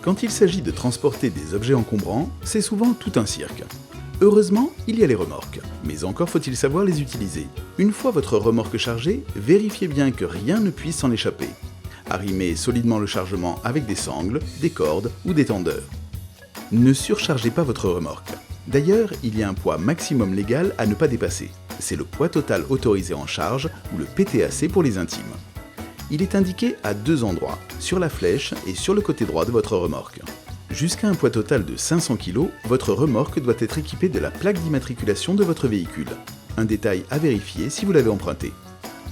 Quand il s'agit de transporter des objets encombrants, c'est souvent tout un cirque. Heureusement, il y a les remorques, mais encore faut-il savoir les utiliser. Une fois votre remorque chargée, vérifiez bien que rien ne puisse s'en échapper. Arrimez solidement le chargement avec des sangles, des cordes ou des tendeurs. Ne surchargez pas votre remorque. D'ailleurs, il y a un poids maximum légal à ne pas dépasser. C'est le poids total autorisé en charge, ou le PTAC pour les intimes. Il est indiqué à deux endroits, sur la flèche et sur le côté droit de votre remorque. Jusqu'à un poids total de 500 kg, votre remorque doit être équipée de la plaque d'immatriculation de votre véhicule. Un détail à vérifier si vous l'avez emprunté.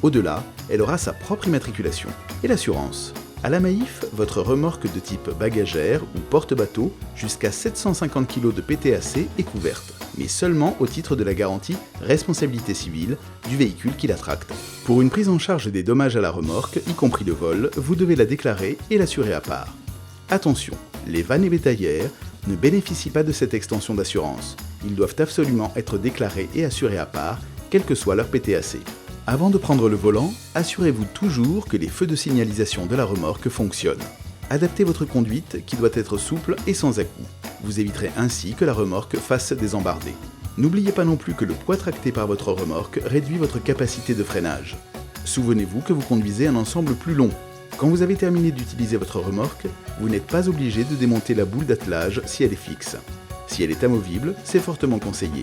Au-delà, elle aura sa propre immatriculation. Et l'assurance. À la Maïf, votre remorque de type bagagère ou porte-bateau jusqu'à 750 kg de PTAC est couverte, mais seulement au titre de la garantie responsabilité civile du véhicule qui la tracte. Pour une prise en charge des dommages à la remorque, y compris le vol, vous devez la déclarer et l'assurer à part. Attention, les vannes et bétaillères ne bénéficient pas de cette extension d'assurance. Ils doivent absolument être déclarés et assurés à part, quel que soit leur PTAC. Avant de prendre le volant, assurez-vous toujours que les feux de signalisation de la remorque fonctionnent. Adaptez votre conduite qui doit être souple et sans à-coups. Vous éviterez ainsi que la remorque fasse des embardées. N'oubliez pas non plus que le poids tracté par votre remorque réduit votre capacité de freinage. Souvenez-vous que vous conduisez un ensemble plus long. Quand vous avez terminé d'utiliser votre remorque, vous n'êtes pas obligé de démonter la boule d'attelage si elle est fixe. Si elle est amovible, c'est fortement conseillé.